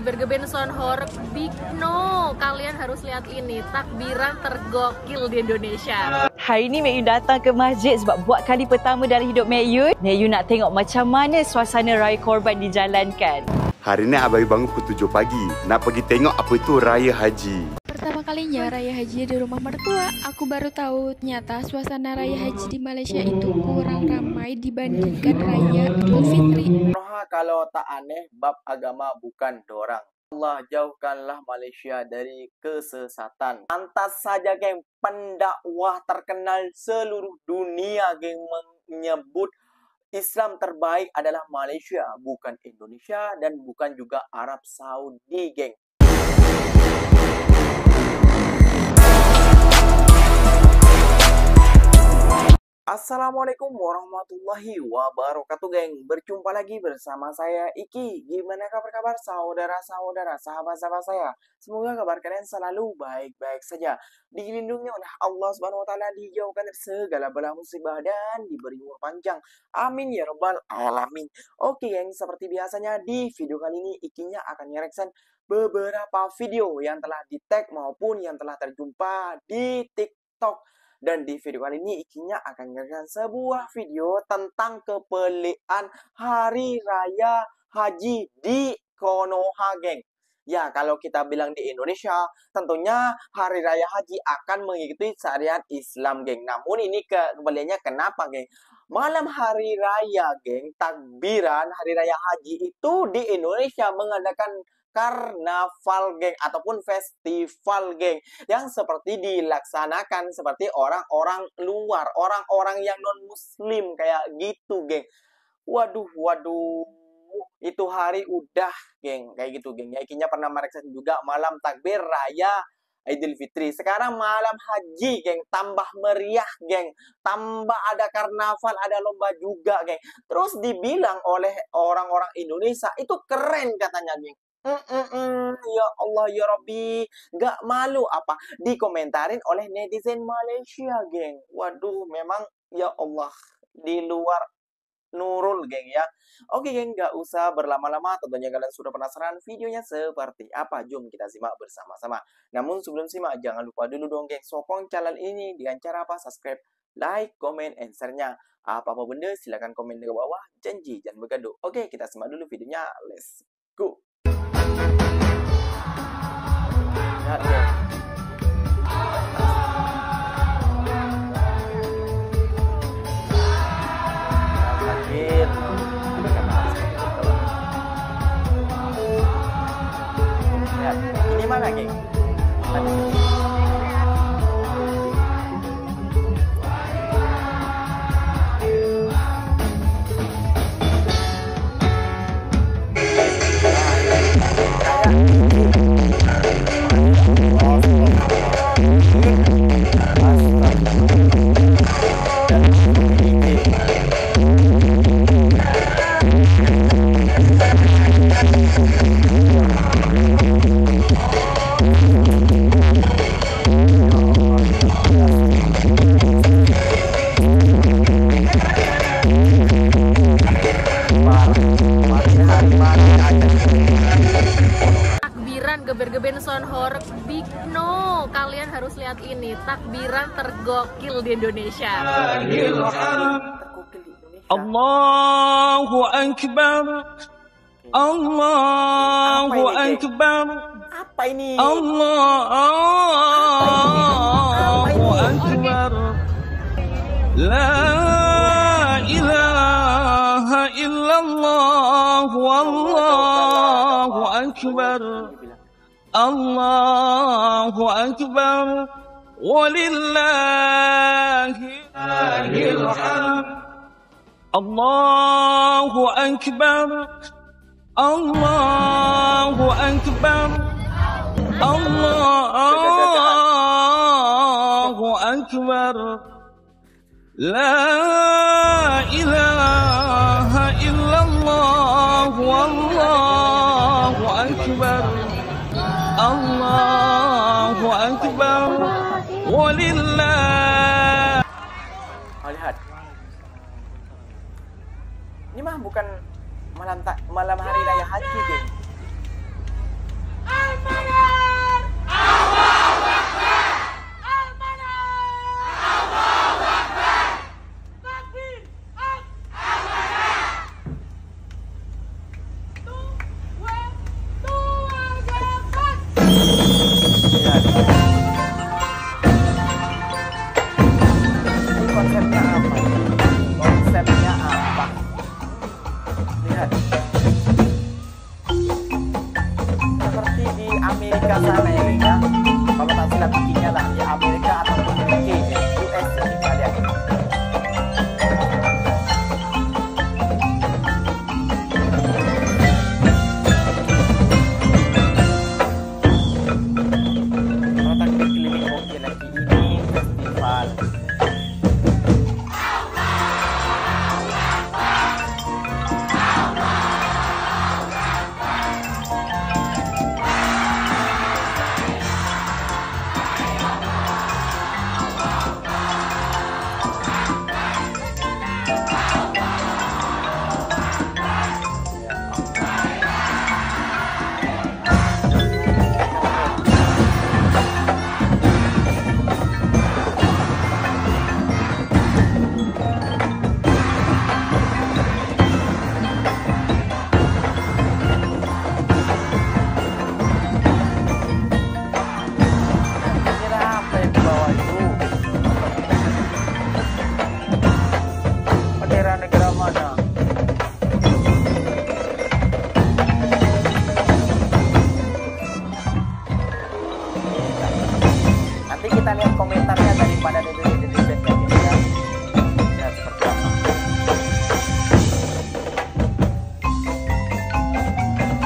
geber-geben sound horror big no. Kalian harus lihat ini, takbiran tergokil di Indonesia. Hari ni Mek Yu datang ke masjid sebab buat kali pertama dalam hidup Mek Yu. Mek Yu nak tengok macam mana suasana Raya Korban dijalankan. Hari ni Abang bangun pukul 7 pagi. Nak pergi tengok apa itu Raya Haji. Pertama kalinya Raya Haji di rumah mertua, aku baru tahu ternyata suasana Raya Haji di Malaysia itu kurang ramai dibandingkan Raya Idul Fitri. Noha kalau tak aneh, bab agama bukan dorang. Allah jauhkanlah Malaysia dari kesesatan. Pantas saja geng, pendakwah terkenal seluruh dunia geng menyebut Islam terbaik adalah Malaysia, bukan Indonesia dan bukan juga Arab Saudi, geng. Assalamualaikum warahmatullahi wabarakatuh, geng. Berjumpa lagi bersama saya Iki. Gimana kabar saudara-saudara, sahabat-sahabat saya? Semoga kabar kalian selalu baik-baik saja. Dilindungi oleh Allah Subhanahu wa taala, dijauhkan dari segala bala musibah dan diberi umur panjang. Amin ya rabbal alamin. Oke, geng, seperti biasanya di video kali ini Ikinya akan ngereaction beberapa video yang telah di-tag maupun yang telah terjumpa di TikTok. Dan di video kali ini Ikinya akan menyajikan sebuah video tentang kepelian Hari Raya Haji di Konoha, geng. Ya, kalau kita bilang di Indonesia, tentunya Hari Raya Haji akan mengikuti syariat Islam, geng. Namun ini kepeliannya kenapa, geng? Malam Hari Raya, geng, takbiran Hari Raya Haji itu di Indonesia mengadakan karnaval, geng, ataupun festival, geng, yang seperti dilaksanakan seperti orang-orang luar, orang-orang yang non-muslim kayak gitu, geng. Waduh, itu hari udah, geng, kayak gitu, geng. Ya, Ikinya pernah mereksa juga malam takbir raya Idul Fitri. Sekarang malam haji, geng, tambah meriah, geng. Tambah ada karnaval, ada lomba juga, geng. Terus dibilang oleh orang-orang Indonesia itu keren katanya, geng. Ya Allah ya Rabbi, gak malu apa dikomentarin oleh netizen Malaysia, geng. Waduh, memang ya Allah, di luar nurul, geng, ya. Oke, geng, gak usah berlama-lama. Tentunya kalian sudah penasaran videonya seperti apa. Jom kita simak bersama-sama. Namun sebelum simak, jangan lupa dulu dong, geng, sokong channel ini dengan cara apa? Subscribe, like, comment, and share-nya. Apa-apa benda silahkan komen di bawah. Janji jangan bergaduh. Oke, kita simak dulu videonya. Let's go. Lihat, geng. Lihat, ini mana, geng? Takbiran geber-geben sound horror big no. Kalian harus lihat ini, takbiran tergokil di Indonesia. Allahu Akbar, Allahu Akbar. Apa ini? Allahu Akbar. La ilaha illallah, wallahu akbar. Allahu akbar, walillahil hamd. Allahu akbar, Allahu akbar, Allahu akbar. La ilaha illallah, wallahu akbar. Allahu akbar, walillah. Lihat. Ini mah bukan malam hari raya haji, geng. Amerika sana ya geng ya. Kalau tak silap bikinnya lah ya Amerika ataupun UK ya, US ya kita lihat. Kalau tak keliling oke lagi ini festival. Nanti kita lihat komentarnya daripada netizen ya. Ya seperti apa.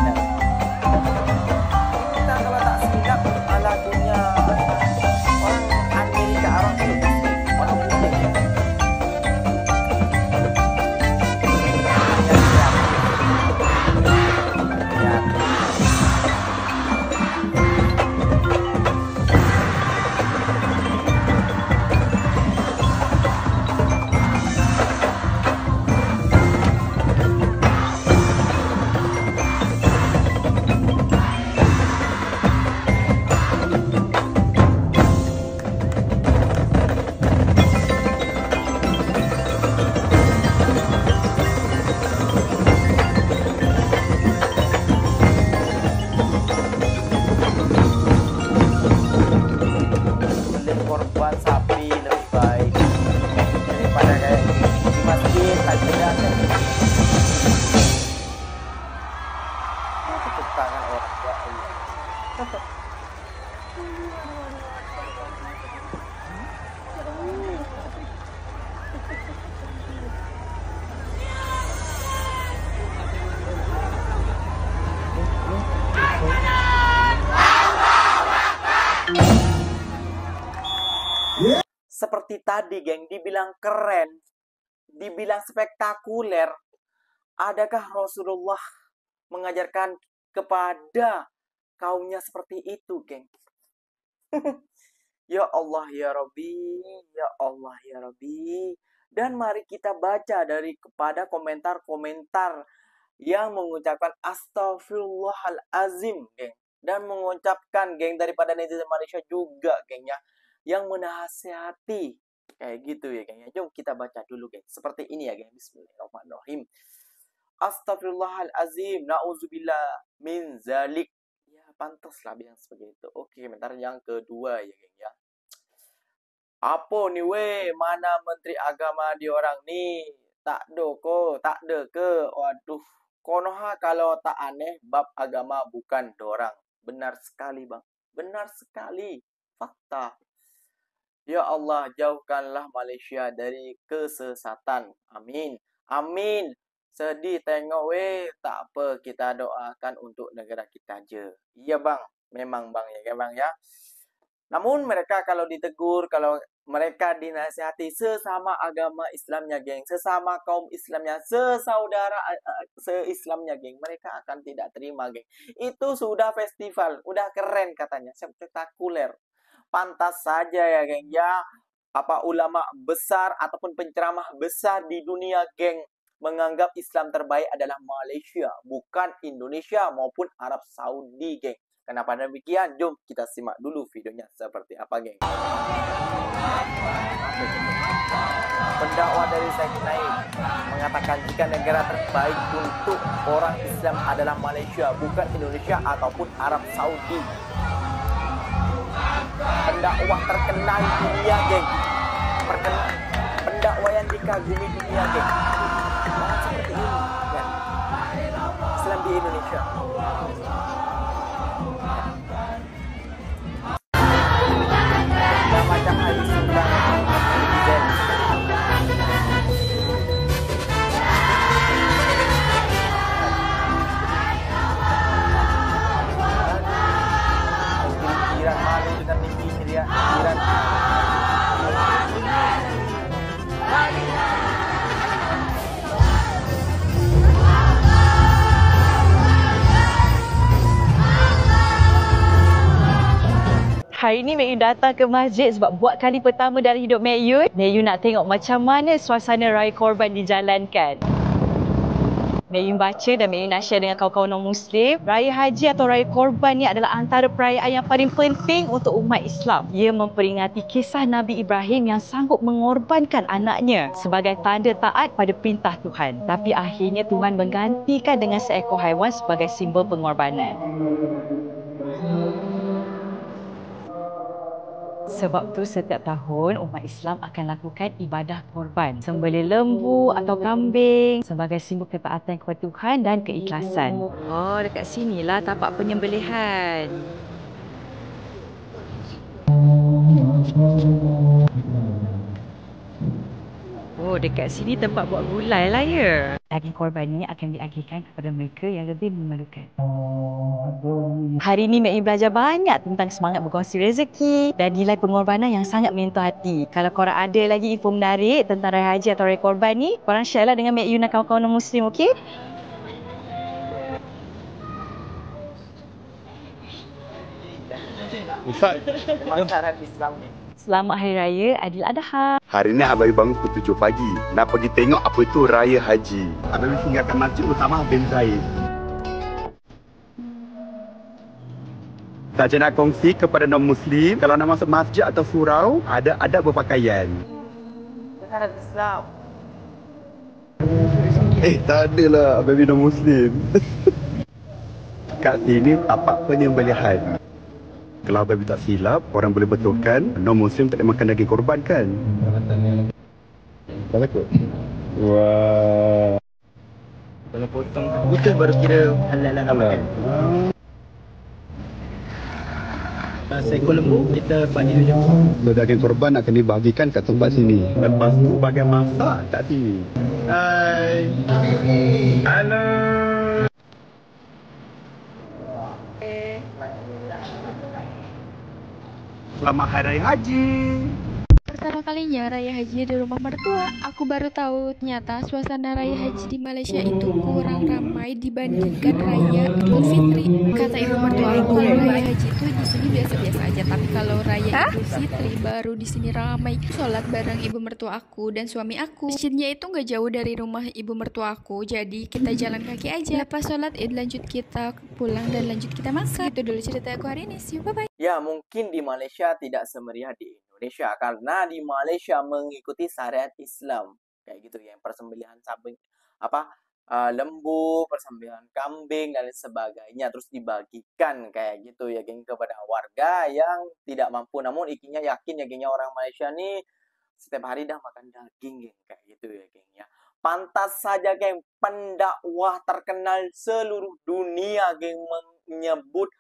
Ya. Kita kalau tak silap lagunya orang Amerika, orang Indonesia, orang putih. Ya. Korban sapi lebih baik daripada kayak di masjid takbiran dan tepuk tangan orang ya Allah. Seperti tadi geng, dibilang keren, dibilang spektakuler, adakah Rasulullah mengajarkan kepada kaumnya seperti itu geng? Ya Allah ya Rabbi, ya Allah ya Rabbi. Dan mari kita baca dari kepada komentar-komentar yang mengucapkan Astaghfirullahalazim geng. Dan mengucapkan geng daripada netizen Malaysia juga geng ya, yang menasihati kayak gitu ya geng ya. Jom kita baca dulu geng. Seperti ini ya geng. Bismillahirrahmanirrahim. Astaghfirullahalazim, na'udzubillah min zalik. Ya pantaslah bilang seperti itu. Oke, bentar yang kedua ya geng ya. Apa ni weh, mana menteri agama diorang ni? Tak do ko, tak de ke? Waduh, konoha kalau tak aneh bab agama bukan dorang. Benar sekali bang, benar sekali. Fakta. Ya Allah, jauhkanlah Malaysia dari kesesatan. Amin. Amin. Sedih tengok weh. Tak apa, kita doakan untuk negara kita je. Iya bang, memang bang ya bang ya. Namun mereka kalau ditegur, kalau mereka dinasihati sesama agama Islamnya geng, sesama kaum Islamnya, sesaudara se-Islamnya geng, mereka akan tidak terima geng. Itu sudah festival, udah keren katanya, spektakuler. Pantas saja ya geng ya, apa ulama besar ataupun penceramah besar di dunia geng menganggap Islam terbaik adalah Malaysia, bukan Indonesia maupun Arab Saudi geng. Kenapa demikian? Jom kita simak dulu videonya seperti apa geng. Pendakwah dari Syekh Naik mengatakan jika negara terbaik untuk orang Islam adalah Malaysia, bukan Indonesia ataupun Arab Saudi. Pendakwah terkenal di dunia geng, pendakwah yang dikagumi dunia geng. Seperti ini kan, Islam di Indonesia. Hari ni Mek Yu datang ke masjid sebab buat kali pertama dalam hidup Mek Yu. Mek Yu nak tengok macam mana suasana Raya Korban dijalankan. Mek Yu baca dan Mek Yu nak share dengan kawan-kawan non-Muslim. Raya Haji atau Raya Korban ni adalah antara perayaan yang paling penting untuk umat Islam. Ia memperingati kisah Nabi Ibrahim yang sanggup mengorbankan anaknya sebagai tanda taat pada perintah Tuhan. Tapi akhirnya Tuhan menggantikan dengan seekor haiwan sebagai simbol pengorbanan. Sebab tu setiap tahun umat Islam akan lakukan ibadah korban. Sembelih lembu atau kambing sebagai simbol ketaatan kepada Tuhan dan keikhlasan. Oh, dekat sinilah tapak penyembelihan. Oh, dekat sini tempat buat gulai lah ya. Daging korban ini akan diagihkan kepada mereka yang lebih memerlukan. Hari ini Mek Yu belajar banyak tentang semangat berkongsi rezeki dan nilai pengorbanan yang sangat menyentuh hati. Kalau korang ada lagi info menarik tentang Raya Haji atau Raya Korban ni, korang share lah dengan Mek Yu dan kawan-kawan non-Muslim, okey? Ustaz, Syarat Islam ni. Selamat Hari Raya Aidiladha. hari ni Abang bangun pukul 7 pagi. Nak pergi tengok apa itu Raya Haji. Abang tinggalkan Masjid Utama bin Zaid. Saja nak kongsi kepada non-Muslim, kalau nak masuk masjid atau surau, ada adab berpakaian. Syarat Islam. Tak adalah Abang non-Muslim. Kat sini tapak penyembelihan. Kalau Abang tak silap, orang boleh betulkan non-Muslim tak boleh makan daging korban kan? Tak takut? Wah. Kalau potong putus baru kira halal lah nak makan. Seekor lembu kita bagi dulu. Daging korban akan dibagikan kat tempat sini. Lepas tu bagian masak kat sini. Hai. Halo. Selamat Hari Raya Haji. Pertama kalinya Raya Haji di rumah mertua, aku baru tahu ternyata suasana Raya Haji di Malaysia itu kurang ramai dibandingkan Raya Idul Fitri. Kata ibu mertua aku, kalau Raya Haji itu di sini biasa-biasa aja, tapi kalau Raya Idul Fitri baru di sini ramai. Sholat bareng ibu mertua aku dan suami aku. Masjidnya itu nggak jauh dari rumah ibu mertua aku, jadi kita jalan kaki aja. Lepas sholat Id lanjut kita pulang dan lanjut kita makan. Itu dulu cerita aku hari ini. See you, bye-bye. Ya, mungkin di Malaysia tidak semeriah di Indonesia karena di Malaysia mengikuti syariat Islam kayak gitu ya, persembelihan lembu, persembelihan kambing dan sebagainya terus dibagikan kayak gitu ya geng kepada warga yang tidak mampu. Namun ikinya yakin ya gengnya orang Malaysia nih setiap hari dah makan daging geng kayak gitu ya geng ya. Pantas saja geng pendakwah terkenal seluruh dunia geng menyebut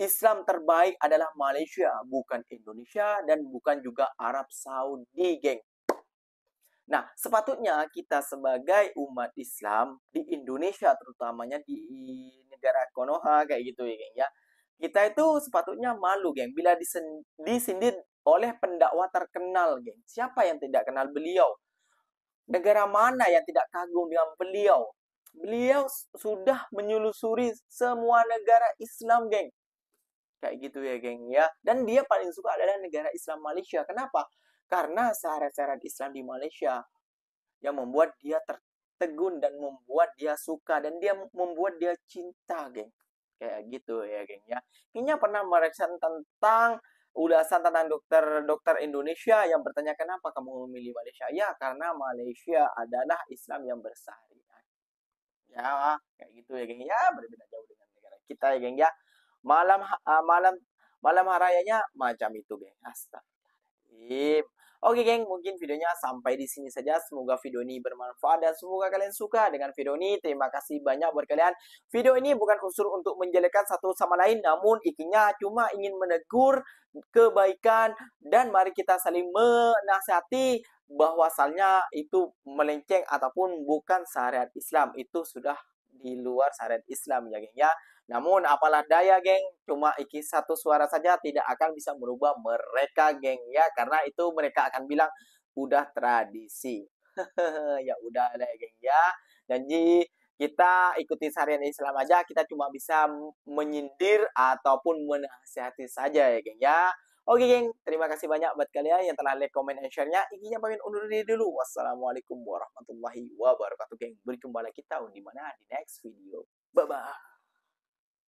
Islam terbaik adalah Malaysia, bukan Indonesia dan bukan juga Arab Saudi, geng. Nah, sepatutnya kita sebagai umat Islam di Indonesia, terutamanya di negara Konoha kayak gitu ya, geng ya. Kita itu sepatutnya malu, geng, bila disindir oleh pendakwah terkenal, geng. Siapa yang tidak kenal beliau? Negara mana yang tidak kagum dengan beliau? Beliau sudah menyelusuri semua negara Islam, geng. Kayak gitu ya geng ya. Dan dia paling suka adalah negara Islam Malaysia. Kenapa? Karena syarat-syarat Islam di Malaysia yang membuat dia tertegun dan membuat dia suka dan dia membuat dia cinta geng. Kayak gitu ya geng ya. Kayaknya pernah mereksa tentang ulasan tentang dokter Indonesia yang bertanya kenapa kamu memilih Malaysia? Ya karena Malaysia adalah Islam yang bersyariat. Ya kayak gitu ya geng ya. Berbeda jauh dengan negara kita ya geng ya. Malam harayanya macam itu, geng. Astagfirullahaladzim. Oke, geng, mungkin videonya sampai di sini saja. Semoga video ini bermanfaat dan semoga kalian suka dengan video ini. Terima kasih banyak buat kalian. Video ini bukan unsur untuk menjelekkan satu sama lain, namun ikinya cuma ingin menegur kebaikan dan mari kita saling menasihati bahwasannya itu melenceng ataupun bukan syariat Islam. Itu sudah di luar syariat Islam ya, geng ya. Namun apalah daya geng, cuma iki satu suara saja tidak akan bisa merubah mereka geng ya. Karena itu mereka akan bilang udah tradisi. Ya udah deh geng ya. Janji kita ikuti syariat Islam aja, kita cuma bisa menyindir ataupun menasihati saja ya geng ya. Oke geng, terima kasih banyak buat kalian yang telah like, comment, dan share-nya. Ikinya pamit undur diri dulu. Wassalamualaikum warahmatullahi wabarakatuh geng. Berjumpa lagi kita di mana di next video. Bye-bye.